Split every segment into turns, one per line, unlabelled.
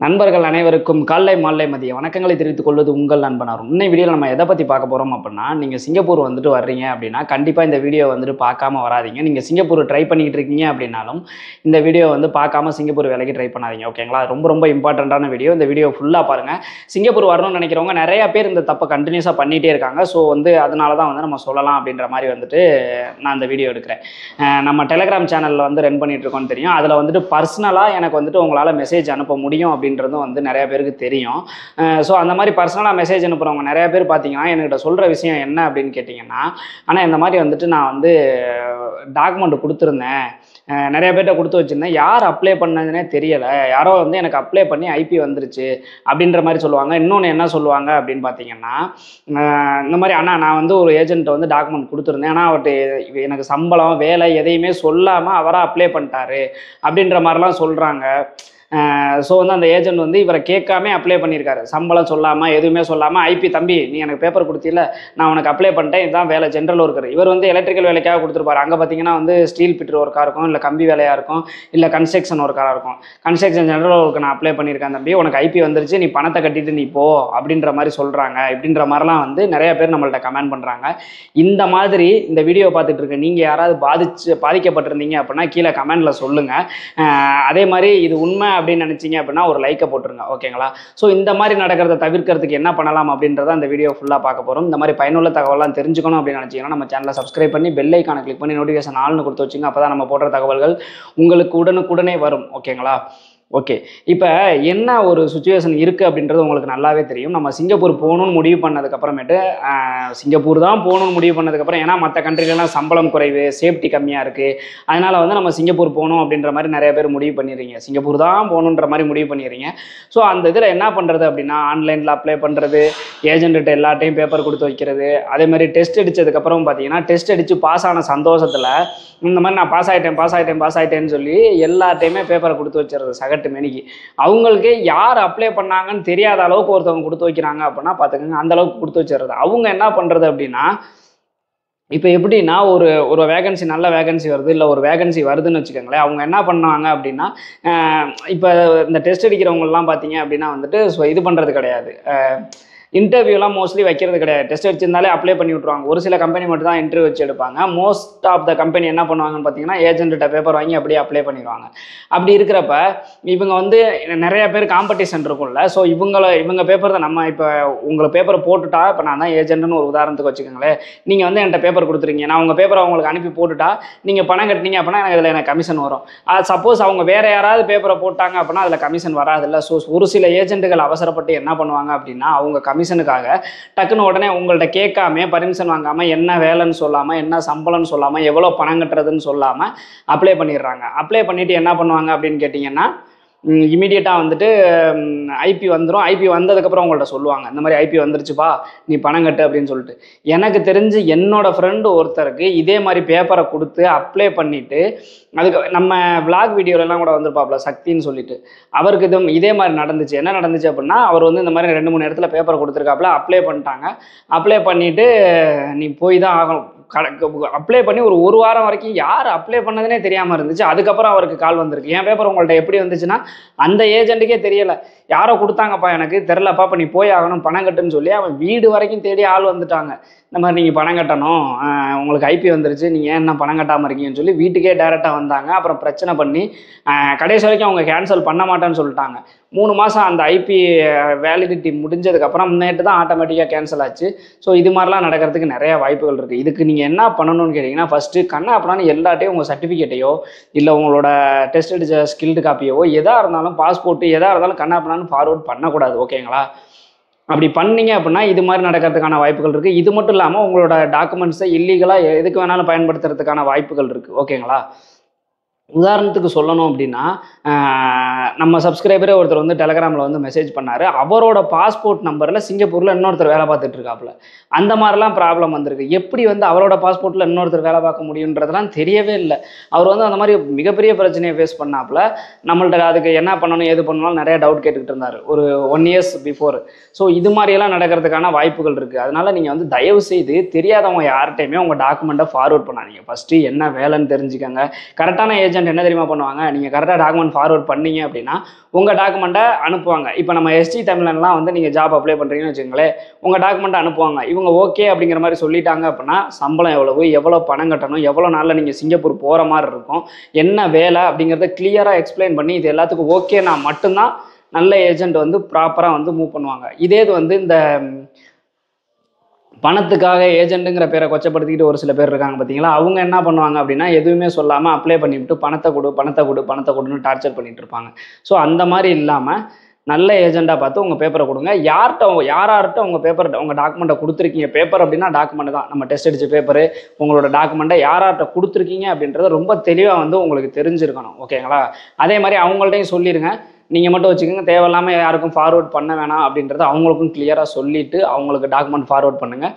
நண்பர்கள் அனைவருக்கும் காலை மாலை மதிய வணக்கங்களை தெரிவித்துக் கொள்வது உங்கள் நண்பன் அருண். இன்னை வீடியோவில் நம்ம எதை பற்றி பார்க்க போகிறோம் அப்படின்னா, நீங்கள் சிங்கப்பூர் வந்துட்டு வர்றீங்க அப்படின்னா கண்டிப்பாக இந்த வீடியோ வந்துட்டு பார்க்காம வராதிங்க. நீங்கள் சிங்கப்பூர் ட்ரை பண்ணிக்கிட்டு இருக்கீங்க அப்படின்னாலும் இந்த வீடியோ வந்து பார்க்காம சிங்கப்பூர் வேலைக்கு ட்ரை பண்ணாதீங்க. ஓகேங்களா? ரொம்ப ரொம்ப இம்பார்ட்டண்ட்டான வீடியோ. இந்த வீடியோ ஃபுல்லாக பாருங்கள். சிங்கப்பூர் வரணும்னு நினைக்கிறவங்க நிறையா பேர் இந்த தப்பை கண்டினியூஸாக பண்ணிகிட்டே இருக்காங்க. ஸோ வந்து அதனால தான் வந்து நம்ம சொல்லலாம் அப்படின்ற மாதிரி வந்துட்டு நான் இந்த வீடியோ எடுக்கிறேன். நம்ம டெலிகிராம் சேனலில் வந்து ரன் பண்ணிகிட்டு இருக்கோம்னு தெரியும். அதில் வந்துட்டு பர்சனலாக எனக்கு வந்துட்டு உங்களால் மெசேஜ் அனுப்ப முடியும் அப்படின்றதும் வந்து நிறைய பேருக்கு தெரியும். ஸோ அந்த மாதிரி பர்சனலாக மெசேஜ் அனுப்புகிறவங்க நிறைய பேர் பார்த்தீங்கன்னா என்கிட்ட சொல்கிற விஷயம் என்ன அப்படின்னு கேட்டிங்கன்னா, ஆனால் இந்த மாதிரி வந்துட்டு நான் வந்து டாக்குமெண்ட் கொடுத்துருந்தேன், நிறைய பேர்கிட்ட கொடுத்து வச்சுருந்தேன், யார் அப்ளை பண்ணதுன்னே தெரியலை, யாரோ வந்து எனக்கு அப்ளை பண்ணி ஐபி வந்துருச்சு அப்படின்ற மாதிரி சொல்லுவாங்க. இன்னொன்று என்ன சொல்லுவாங்க அப்படின்னு பார்த்தீங்கன்னா, இந்த மாதிரி அண்ணா நான் வந்து ஒரு ஏஜென்ட்டை வந்து டாக்குமெண்ட் கொடுத்துருந்தேன், ஆனால் அவர்கிட்ட எனக்கு சம்பளம் வேலை எதையுமே சொல்லாமல் அவராக அப்ளை பண்ணிட்டாரு அப்படின்ற மாதிரிலாம் சொல்கிறாங்க. ஸோ வந்து அந்த ஏஜென்ட் வந்து இவரை கேட்காம அப்ளை பண்ணியிருக்காரு, சம்பளம் சொல்லாமல் எதுவுமே சொல்லாமல். ஐபி தம்பி நீ எனக்கு பேப்பர் கொடுத்தில, நான் உனக்கு அப்ளை பண்ணிட்டேன், இதுதான் வேலை, ஜென்ரல் ஒர்க்கர். இவர் வந்து எலக்ட்ரிக்கல் வேலைக்காக கொடுத்துருப்பாரு. அங்கே பார்த்தீங்கன்னா வந்து ஸ்டீல் பிட்டர் ஒர்க்காக இருக்கும், இல்லை கம்பி வேலையாக இருக்கும், இல்லை கன்ஸ்ட்ரக்ஷன் ஒர்க்காக இருக்கும். கன்ஸ்ட்ரக்ஷன் ஜென்ரல் ஒர்க்கு நான் அப்ளை பண்ணியிருக்கேன் தம்பி, உனக்கு ஐபி வந்துருச்சு, நீ பணத்தை கட்டிட்டு நீ போ அப்படின்ற மாதிரி சொல்கிறாங்க. இப்படின்ற மாதிரிலாம் வந்து நிறைய பேர் நம்மள்ட்ட கமெண்ட் பண்ணுறாங்க. இந்த மாதிரி இந்த வீடியோ பார்த்துட்டு இருக்க நீங்கள் யாராவது பாதிக்கப்பட்டிருந்தீங்க அப்படின்னா கீழே கமெண்டில் சொல்லுங்கள். அதே மாதிரி இது உண்மை அப்படின்னு நினைச்சீங்க அப்படின்னா ஒரு லைக்கை போட்டுருங்க. ஓகேங்களா? ஸோ இந்த மாதிரி நடக்கிறத தவிர்க்கிறதுக்கு என்ன பண்ணலாம் அப்படின்றத அந்த வீடியோ ஃபுல்லாக பார்க்க போகிறோம். இந்த மாதிரி பயனுள்ள தகவலாம் தெரிஞ்சுக்கணும் அப்படின்னு நினச்சிங்கன்னா நம்ம சேனலை சப்ஸ்கிரைப் பண்ணி பெல் ஐக்கானை கிளிக் பண்ணி நோட்டிஃபிகேஷன் ஆல்னு கொடுத்து வச்சுங்க. அப்போ தான் நம்ம போடுற தகவல்கள் உங்களுக்கு உடனுக்குடனே வரும். ஓகேங்களா? ஓகே, இப்போ என்ன ஒரு சுச்சுவேஷன் இருக்குது அப்படின்றது உங்களுக்கு நல்லாவே தெரியும். நம்ம சிங்கப்பூர் போகணுன்னு முடிவு பண்ணதுக்கப்புறமேட்டு சிங்கப்பூர் தான் போகணுன்னு முடிவு பண்ணதுக்கப்புறம், ஏன்னா மற்ற கண்ட்ரிலலாம் சம்பளம் குறைவு, சேஃப்டி கம்மியாக இருக்குது, அதனால் வந்து நம்ம சிங்கப்பூர் போகணும் அப்படின்ற மாதிரி நிறைய பேர் முடிவு பண்ணிடுறீங்க. சிங்கப்பூர் தான் போகணுன்ற மாதிரி முடிவு பண்ணிடுறீங்க. ஸோ அந்த இதில் என்ன பண்ணுறது அப்படின்னா, ஆன்லைனில் அப்ளை பண்ணுறது, ஏஜென்ட்டு எல்லாட்டையும் பேப்பர் கொடுத்து வைக்கிறது, அதே மாதிரி டெஸ்ட் அடித்ததுக்கப்புறம் பார்த்தீங்கன்னா டெஸ்ட் அடித்து பாஸ் ஆன சந்தோஷத்தில் இந்த மாதிரி நான் பாஸ் ஆகிட்டேன்னு சொல்லி எல்லார்ட்டையுமே பேப்பரை கொடுத்து வச்சுருது சகட்டு மேனிக்கு. அவங்களுக்கு யார் அப்ளை பண்ணாங்கன்னு தெரியாத அளவுக்கு ஒருத்தவங்க கொடுத்து வைக்கிறாங்க அப்படின்னா பார்த்துக்கோங்க, அந்த அளவுக்கு கொடுத்து வச்சுருது. அவங்க என்ன பண்ணுறது அப்படின்னா, இப்போ எப்படின்னா ஒரு வேகன்சி, நல்ல வேகன்சி வருது, இல்லை ஒரு வேகன்சி வருதுன்னு வச்சுக்கோங்களேன், அவங்க என்ன பண்ணுவாங்க அப்படின்னா, இப்போ இந்த டெஸ்ட் அடிக்கிறவங்கலாம் பார்த்தீங்க அப்படின்னா வந்துட்டு இது பண்ணுறது கிடையாது, இன்டர்வியூலாம் மோஸ்ட்லி வைக்கிறது கிடையாது. டெஸ்ட் வச்சிருந்தாலே அப்ளை பண்ணி விட்ருவாங்க. ஒரு சில கம்பெனி மட்டும் தான் இன்டர்வியூ வச்சு எடுப்பாங்க. மோஸ்ட் ஆஃப் த கம்பெனி என்ன பண்ணுவாங்கன்னு பார்த்தீங்கன்னா, ஏஜென்ட்ட பேப்பர் வாங்கி அப்படியே அப்ளை பண்ணிடுவாங்க. அப்படி இருக்கிறப்ப இவங்க வந்து நிறைய பேர் காம்படிஷன் இருக்கும்ல. ஸோ இவங்க பேப்பர் தான் நம்ம இப்போ உங்களை பேப்பரை போட்டுட்டா, இப்போ நான் தான் ஏஜென்ட்னு ஒரு உதாரணத்துக்கு வச்சுக்கோங்களேன், நீங்கள் வந்து என்கிட்ட பேப்பர் கொடுத்துருங்க, நான் உங்கள் பேப்பரை அவங்களுக்கு அனுப்பி போட்டுட்டா நீங்கள் பணம் கட்டினீங்க அப்படின்னா எனக்கு கமிஷன் வரும். சப்போஸ் அவங்க வேறு யாராவது பேப்பரை போட்டாங்க அப்படின்னா அதில் கமிஷன் வராதில்ல. ஸோ ஒரு சில ஏஜென்ட்டுகள் அவசரப்பட்டு என்ன பண்ணுவாங்க அப்படின்னா, அவங்க கமிஷனுக்காக டக்குன்னு உடனே உங்கள்கிட்ட கேட்காம, பர்மிஷன் வாங்காமல், என்ன வேலைன்னு சொல்லாமல், என்ன சம்பளம்னு சொல்லாமல், எவ்வளோ பணம் கட்டுறதுன்னு சொல்லாமல் அப்ளை பண்ணிடுறாங்க. அப்ளை பண்ணிவிட்டு என்ன பண்ணுவாங்க அப்படின்னு கேட்டிங்கன்னா, இமீடியட்டாக வந்துட்டு ஐபி வந்துடும். ஐபி வந்ததுக்கப்புறம் உங்கள்கிட்ட சொல்லுவாங்க, இந்த மாதிரி ஐபி வந்துருச்சுப்பா, நீ பணம் கட்டு அப்படின்னு சொல்லிட்டு. எனக்கு தெரிஞ்சு என்னோடய ஃப்ரெண்டு ஒருத்தருக்கு இதே மாதிரி பேப்பரை கொடுத்து அப்ளை பண்ணிவிட்டு, அதுக்கு நம்ம விளாக் வீடியோலலாம் கூட வந்திருப்பாப்ல சக்தின்னு சொல்லிட்டு, அவருக்கு இதே மாதிரி நடந்துச்சு. என்ன நடந்துச்சு அப்படின்னா, அவர் வந்து இந்த மாதிரி 2-3 இடத்துல பேப்பர் கொடுத்துருக்காப்புல, அப்ளை பண்ணிட்டாங்க. அப்ளை பண்ணிவிட்டு நீ போய் தான் ஆகணும். அப்ளை பண்ணி ஒரு வாரம் வரைக்கும் யார் அப்ளை பண்ணதுனே தெரியாமல் இருந்துச்சு. அதுக்கப்புறம் அவருக்கு கால் வந்திருக்கு, என் பேப்பர் உங்கள்கிட்ட எப்படி வந்துச்சுன்னா அந்த ஏஜென்ட்டுக்கே தெரியலை, யாரோ கொடுத்தாங்கப்பா, எனக்கு தெரிலப்பா, இப்போ நீ போய் ஆகணும், பணம் கட்டுன்னு சொல்லி அவன் வீடு வரைக்கும் தேடி ஆள் வந்துட்டாங்க. இந்த மாதிரி நீங்கள் பணம் கட்டணும், உங்களுக்கு ஐபி வந்துருச்சு, நீங்கள் ஏன் என்ன பணம் கட்டாமல் இருக்கீங்கன்னு சொல்லி வீட்டுக்கே டேரெக்டாக வந்தாங்க. அப்புறம் பிரச்சனை பண்ணி கடைசி வரைக்கும் அவங்க கேன்சல் பண்ண மாட்டேன்னு சொல்லிட்டாங்க. 3 மாதம் அந்த ஐபி வேலிடிட்டி முடிஞ்சதுக்கப்புறம் நேற்று தான் ஆட்டோமேட்டிக்காக கேன்சல் ஆச்சு. ஸோ இது மாதிரிலாம் நடக்கிறதுக்கு நிறைய வாய்ப்புகள் இருக்குது. இதுக்கு நீங்கள் என்ன பண்ணணும்னு கேட்டிங்கன்னா, ஃபஸ்ட்டு அப்படின்னா எல்லாட்டையும் உங்கள் சர்டிஃபிகேட்டையோ இல்லை உங்களோட டெஸ்ட் அடித்த ஸ்கில்டு காப்பியோ எதாக இருந்தாலும், பாஸ்போர்ட்டு எதாக இருந்தாலும் அப்படின்னாலும் ஃபார்வர்ட் பண்ணக்கூடாது. ஓகேங்களா? அப்படி பண்ணீங்க அப்படின்னா இது மாதிரி நடக்கிறதுக்கான வாய்ப்புகள் இருக்குது. இது மட்டும் இல்லாமல் உங்களோட டாக்குமெண்ட்ஸை இல்லீகலாக எதுக்கு வேணாலும் பயன்படுத்துறதுக்கான வாய்ப்புகள் இருக்குது. ஓகேங்களா? உதாரணத்துக்கு சொல்லணும் அப்படின்னா, நம்ம சப்ஸ்கிரைபரே ஒருத்தர் வந்து டெலிகிராமில் வந்து மெசேஜ் பண்ணார். அவரோட பாஸ்போர்ட் நம்பரில் சிங்கப்பூரில் இன்னொருத்தர் வேலை பார்த்துட்டு இருக்காப்புல. அந்த மாதிரிலாம் ப்ராப்ளம் வந்திருக்கு. எப்படி வந்து அவரோட பாஸ்போர்ட்டில் இன்னொருத்தர் வேலை பார்க்க முடியுன்றதெல்லாம் தெரியவே இல்லை. அவர் வந்து அந்த மாதிரி மிகப்பெரிய பிரச்சனையை ஃபேஸ் பண்ணாப்புல. நம்மள்ட்ட அதுக்கு என்ன பண்ணணும் ஏது பண்ணணும் நிறைய டவுட் கேட்டுக்கிட்டு இருந்தார் ஒரு 1 years பிஃபோர். ஸோ இது மாதிரியெல்லாம் நடக்கிறதுக்கான வாய்ப்புகள் இருக்குது. அதனால் நீங்கள் வந்து தயவு செய்து தெரியாதவங்க யார்கிட்டையுமே உங்கள் டாக்குமெண்ட்டை ஃபார்வர்ட் பண்ணாதீங்க. ஃபஸ்ட்டு என்ன வேலைன்னு தெரிஞ்சுக்கோங்க. கரெக்டான ஏஜென்ட் ஏஜென்ட் என்ன தெரியுமா பண்ணுவாங்க, நீங்கள் கரெக்டாக டாக்குமெண்ட் ஃபார்வர்ட் பண்ணீங்க அப்படின்னா உங்கள் டாக்குமெண்ட்டை அனுப்புவாங்க. இப்போ நம்ம எஸ்டி தமிழ்லாம் வந்து நீங்கள் ஜாப் அப்ளை பண்ணுறீங்கன்னு வச்சுக்கோங்களேன், உங்கள் டாக்குமெண்ட்டை அனுப்புவாங்க. இவங்க ஓகே அப்படிங்கிற மாதிரி சொல்லிட்டாங்க அப்படின்னா சம்பளம் எவ்வளோ பணம் கட்டணும், எவ்வளோ நாளில் நீங்கள் சிங்கப்பூர் போகிற மாதிரி இருக்கும், என்ன வேலை அப்படிங்கிறத கிளியராக எக்ஸ்பிளைன் பண்ணி இது எல்லாத்துக்கும் ஓகேனா மட்டும்தான் நல்ல ஏஜென்ட் வந்து ப்ராப்பராக வந்து மூவ் பண்ணுவாங்க. இதே இது வந்து இந்த பணத்துக்காக ஏஜென்ட்டுங்கிற பேரை கொச்சப்படுத்திக்கிட்டு ஒரு சில பேர் இருக்காங்க பார்த்தீங்களா, அவங்க என்ன பண்ணுவாங்க அப்படின்னா எதுவுமே சொல்லாமல் அப்ளை பண்ணிவிட்டு பணத்தை கொடுன்னு டார்ச்சர் பண்ணிட்டு இருப்பாங்க. ஸோ அந்த மாதிரி இல்லாமல் நல்ல ஏஜெண்டாக பார்த்து உங்கள் பேப்பரை கொடுங்க. யார்கிட்ட உங்கள் டாக்குமெண்ட்டை கொடுத்துருக்கீங்க, பேப்பர் அப்படின்னா டாக்குமெண்ட் தான், நம்ம டெஸ்ட் அடித்த பேப்பரு, உங்களோட டாக்குமெண்ட்டை யார்கிட்ட கொடுத்துருக்கீங்க அப்படின்றத ரொம்ப தெளிவாக வந்து உங்களுக்கு தெரிஞ்சிருக்கணும். ஓகேங்களா? அதே மாதிரி அவங்கள்ட்டையும் சொல்லிடுங்க, நீங்கள் மட்டும் வச்சுக்கோங்க, தேவையில்லாமல் யாருக்கும் ஃபார்வர்ட் பண்ண வேணாம் அப்படின்றத அவங்களுக்கும் கிளியராக சொல்லிவிட்டு அவங்களுக்கு டாக்குமெண்ட் ஃபார்வர்ட் பண்ணுங்கள்.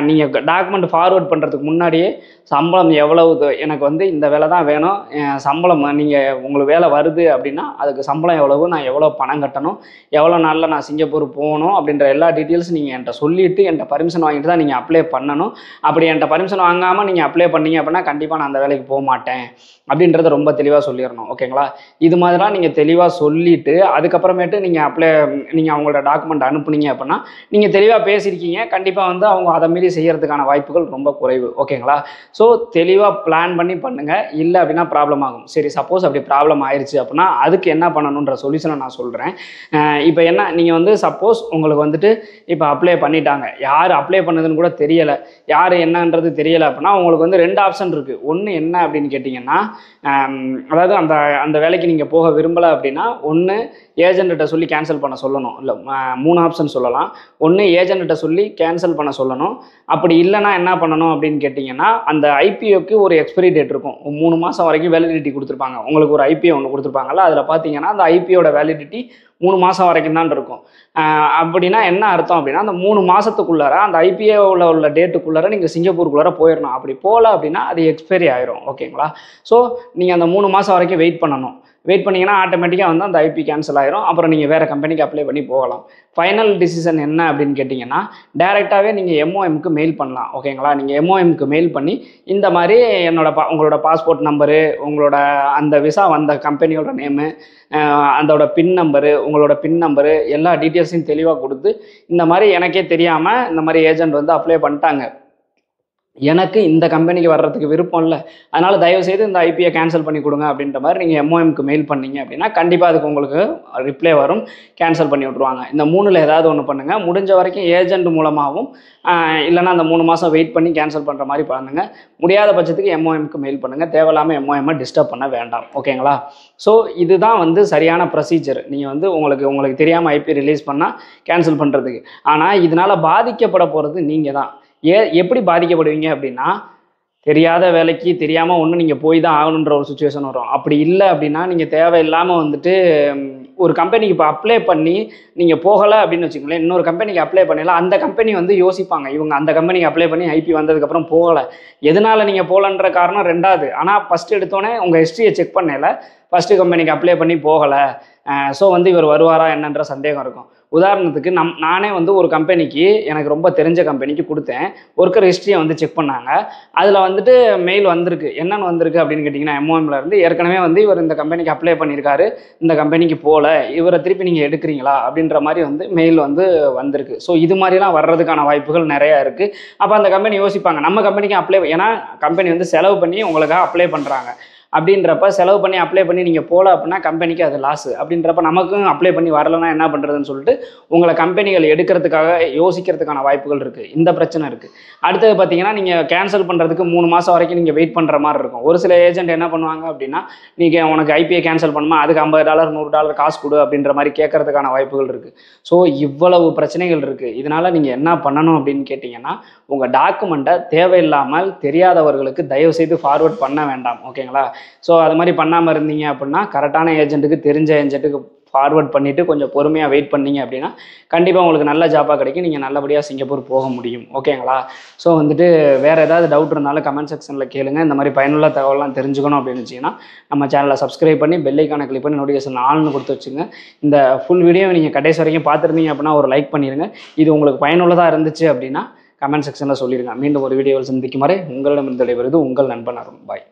நீங்கள் டாக்குமெண்ட் ஃபார்வர்ட் பண்ணுறதுக்கு முன்னாடியே சம்பளம் எவ்வளவு, எனக்கு வந்து இந்த வேலை தான் வேணும், சம்பளம் நீங்கள் உங்களுக்கு வேலை வருது அப்படின்னா அதுக்கு சம்பளம் எவ்வளவு, நான் எவ்வளோ பணம் கட்டணும், எவ்வளோ நாளில் நான் சிங்கப்பூர் போகணும் அப்படின்ற எல்லா டீட்டெயில்ஸ் நீங்கள் என்கிட்ட சொல்லிவிட்டு என்கிட்ட பர்மிஷன் வாங்கிட்டு தான் நீங்கள் அப்ளை பண்ணணும். அப்படி என்கிட்ட பர்மிஷன் வாங்காமல் நீங்கள் அப்ளை பண்ணீங்க அப்படின்னா கண்டிப்பாக நான் அந்த வேலைக்கு போக மாட்டேன் அப்படின்றத ரொம்ப தெளிவாக சொல்லிடணும். ஓகேங்களா? இது மாதிரிலாம் நீங்கள் தெளிவாக சொல்லிவிட்டு அதுக்கப்புறமேட்டு நீங்கள் அவங்களோட டாக்குமெண்ட் அனுப்புனீங்க அப்படின்னா நீங்கள் தெளிவாக பேசியிருக்கீங்க, கண்டிப்பாக வந்து அவங்க அதை மீறி செய்கிறதுக்கான வாய்ப்புகள் ரொம்ப குறைவு. ஓகேங்களா? ஸோ தெளிவாக பிளான் பண்ணி பண்ணுங்கள். இல்லை அப்படின்னா ப்ராப்ளம் ஆகும். சரி, சப்போஸ் அப்படி ப்ராப்ளம் ஆயிடுச்சு அப்படின்னா அதுக்கு என்ன பண்ணணுன்ற சொல்யூஷனை நான் சொல்கிறேன். இப்போ என்ன, நீங்கள் வந்து சப்போஸ் உங்களுக்கு வந்துட்டு இப்போ அப்ளை பண்ணிட்டாங்க, யார் அப்ளை பண்ணதுன்னு கூட தெரியலை, யார் என்னன்றது தெரியலை அப்படின்னா உங்களுக்கு வந்து 2 ஆப்ஷன் இருக்குது. ஒன்று என்ன அப்படின்னு கேட்டிங்கன்னா, அதாவது அந்த வேலைக்கு நீங்கள் போக விரும்பலை அப்படின்னா ஒன்று ஏஜென்ட்ட சொல்லி கேன்சல் பண்ண சொல்லணும். இல்லை 3 ஆப்ஷன் சொல்லலாம். ஒன்று ஏஜென்ட்ட சொல்லி கேன்சல் பண்ண சொல்லணும். அப்படி இல்லைனா என்ன பண்ணணும் அப்படின்னு கேட்டிங்கன்னா, அந்த ஐபிஓக்கு ஒரு எக்ஸ்பைரி டேட் இருக்கும். 3 மாதம் வரைக்கும் வேலிடிட்டி கொடுத்துருப்பாங்க. உங்களுக்கு ஒரு ஐபிஓ ஒன்று கொடுத்துருப்பாங்கல்ல, அதில் பார்த்தீங்கன்னா அந்த ஐபிஓட வேலிடிட்டி 3 மாதம் வரைக்கும் தான் இருக்கும். அப்படின்னா என்ன அர்த்தம் அப்படின்னா, அந்த 3 மாதத்துக்குள்ளார அந்த ஐபிஓவில் உள்ள டேட்டுக்குள்ளார நீங்கள் சிங்கப்பூருக்குள்ளார போயிடணும். அப்படி போகல அப்படின்னா அது எக்ஸ்பைரி ஆயிரும். ஓகேங்களா? ஸோ நீங்கள் அந்த 3 மாதம் வரைக்கும் வெயிட் பண்ணணும். வெயிட் பண்ணிங்கன்னா ஆட்டோமேட்டிக்காக வந்து அந்த ஐபி கேன்சல் ஆயிரும். அப்புறம் நீங்கள் வேறு கம்பெனிக்கு அப்ளை பண்ணி போகலாம். ஃபைனல் டிசிஷன் என்ன அப்படின்னு கேட்டிங்கன்னா, டேரெக்டாகவே நீங்கள் எம்ஓஎம்க்கு மெயில் பண்ணலாம். ஓகேங்களா? நீங்கள் எம்ஓஎம்க்கு மெயில் பண்ணி இந்த மாதிரி உங்களோட பாஸ்போர்ட் நம்பரு, உங்களோட அந்த விசா வந்த கம்பெனியோட நேமு, அதோட பின் நம்பரு எல்லா டீட்டெயில்ஸையும் தெளிவாக கொடுத்து, இந்த மாதிரி எனக்கே தெரியாமல் இந்த மாதிரி ஏஜென்ட் வந்து அப்ளை பண்ணிட்டாங்க, எனக்கு இந்த கம்பெனிக்கு வர்றதுக்கு விருப்பம் இல்லை, அதனால் தயவுசெய்து இந்த ஐபியை கேன்சல் பண்ணி கொடுங்க அப்படின்ற மாதிரி நீங்கள் எம்ஓஎம்க்கு மெயில் பண்ணீங்க அப்படின்னா கண்டிப்பாக அதுக்கு உங்களுக்கு ரிப்ளை வரும், கேன்சல் பண்ணி விட்ருவாங்க. இந்த 3ல் ஏதாவது ஒன்று பண்ணுங்கள். முடிஞ்ச வரைக்கும் ஏஜென்ட் மூலமாகவும் இல்லைனா அந்த 3 மாதம் வெயிட் பண்ணி கேன்சல் பண்ணுற மாதிரி பண்ணுங்கள். முடியாத பட்சத்துக்கு எம்ஓஎம்க்கு மெயில் பண்ணுங்கள். தேவையில்லாமல் எம்ஓஎம்மை டிஸ்டர்ப் பண்ண வேண்டாம். ஓகேங்களா? ஸோ இதுதான் வந்து சரியான ப்ரொசீஜர். நீங்கள் வந்து உங்களுக்கு தெரியாமல் ஐபி ரிலீஸ் பண்ணால் கேன்சல் பண்ணுறதுக்கு. ஆனால் இதனால் பாதிக்கப்பட போகிறது நீங்கள் தான். எப்படி பாதிக்கப்படுவீங்க அப்படின்னா, தெரியாத வேலைக்கு தெரியாமல் ஒன்று நீங்கள் போய் தான் ஆகணுன்ற ஒரு சுச்சுவேஷன் வரும். அப்படி இல்லை அப்படின்னா நீங்கள் தேவையில்லாமல் வந்துட்டு ஒரு கம்பெனிக்கு இப்போ அப்ளை பண்ணி நீங்கள் போகலை அப்படின்னு வச்சுக்கோங்களேன், இன்னொரு கம்பெனிக்கு அப்ளை பண்ணல, அந்த கம்பெனி வந்து யோசிப்பாங்க, இவங்க அந்த கம்பெனிக்கு அப்ளை பண்ணி ஐபி வந்ததுக்கப்புறம் போகலை, எதனால் நீங்கள் போகலன்ற காரணம் 2வது. ஆனால் ஃபஸ்ட்டு எடுத்தோடனே உங்கள் ஹிஸ்ட்ரியை செக் பண்ணல, ஃபஸ்ட்டு கம்பெனிக்கு அப்ளை பண்ணி போகலை, ஸோ வந்து இவர் வருவாரா என்னன்ற சந்தேகம் இருக்கும். உதாரணத்துக்கு நானே வந்து ஒரு கம்பெனிக்கு, எனக்கு ரொம்ப தெரிஞ்ச கம்பெனிக்கு கொடுத்தேன். ஒர்க்கர் ஹிஸ்ட்ரியை வந்து செக் பண்ணாங்க. அதில் வந்துட்டு மெயில் வந்திருக்கு. என்னென்னு வந்திருக்கு அப்படின்னு கேட்டிங்கன்னா, எம்ஓஎம்ல இருந்து ஏற்கனவே வந்து இவர் இந்த கம்பெனிக்கு அப்ளை பண்ணியிருக்காரு, இந்த கம்பெனிக்கு போகல, இவரை திருப்பி நீங்கள் எடுக்கிறீங்களா அப்படின்ற மாதிரி வந்து மெயில் வந்து வந்திருக்கு. ஸோ இது மாதிரிலாம் வர்றதுக்கான வாய்ப்புகள் நிறையா இருக்குது. அப்போ அந்த கம்பெனி யோசிப்பாங்க, நம்ம கம்பெனிக்கு ஏன்னா கம்பெனி வந்து செலவு பண்ணி உங்களுக்காக அப்ளை பண்ணுறாங்க அப்படின்றப்ப, செலவு பண்ணி அப்ளை பண்ணி நீங்கள் போகல அப்படின்னா கம்பெனிக்கு அது லாஸு. அப்படின்றப்ப நமக்கும் அப்ளை பண்ணி வரலைன்னா என்ன பண்ணுறதுன்னு சொல்லிட்டு உங்களை கம்பெனிகள் எடுக்கிறதுக்காக யோசிக்கிறதுக்கான வாய்ப்புகள் இருக்குது. இந்த பிரச்சனை இருக்குது. அடுத்தது பார்த்தீங்கன்னா, நீங்கள் கேன்சல் பண்ணுறதுக்கு 3 மாதம் வரைக்கும் நீங்கள் வெயிட் பண்ணுற மாதிரி இருக்கும். ஒரு சில ஏஜென்ட் என்ன பண்ணுவாங்க அப்படின்னா, நீங்கள் உனக்கு ஐபிஐ கேன்சல் பண்ணுமா, அதுக்கு $50 $100 காசு கொடு அப்படின்ற மாதிரி கேட்கறதுக்கான வாய்ப்புகள் இருக்குது. ஸோ இவ்வளவு பிரச்சனைகள் இருக்குது. இதனால் நீங்கள் என்ன பண்ணணும் அப்படின்னு கேட்டிங்கன்னா, உங்கள் டாக்குமெண்ட்டை தேவையில்லாமல் தெரியாதவர்களுக்கு தயவுசெய்து ஃபார்வர்ட் பண்ண வேண்டாம். ஓகேங்களா? ஸோ அது மாதிரி பண்ணாமல் இருந்தீங்க அப்படின்னா, கரெக்டான ஏஜென்ட்டுக்கு, தெரிஞ்ச ஏஜென்ட்டுக்கு ஃபார்வர்ட் பண்ணிவிட்டு கொஞ்சம் பொறுமையாக வெயிட் பண்ணீங்க அப்படின்னா கண்டிப்பாக உங்களுக்கு நல்ல ஜாப்பாக கிடைக்கும். நீங்கள் நல்லபடியாக சிங்கப்பூர் போக முடியும். ஓகேங்களா? ஸோ வந்துட்டு வேறு ஏதாவது டவுட் இருந்தாலும் கமெண்ட் செக்ஷனில் கேளுங்க. இந்த மாதிரி பயனுள்ள தகவலாம் தெரிஞ்சுக்கணும் அப்படின்னு வச்சிங்கன்னா நம்ம சேனலை சப்ஸ்கிரைப் பண்ணி பெல் ஐக்கானை கிளிக் பண்ணி நோட்டிஃபிகேஷன் ஆல்னு கொடுத்து வச்சுங்க. இந்த ஃபுல் வீடியோவை நீங்கள் கடைசி வரைக்கும் பார்த்துருந்தீங்க அப்படின்னா ஒரு லைக் பண்ணிடுங்க. இது உங்களுக்கு பயனுள்ளதாக இருந்துச்சு அப்படின்னா கமெண்ட் செக்ஷனில் சொல்லிடுங்க. மீண்டும் ஒரு வீடியோவில் சந்திக்கும் வரை உங்களிடம் விடைபெறுவது உங்கள் நண்பன் அருண். பாய்.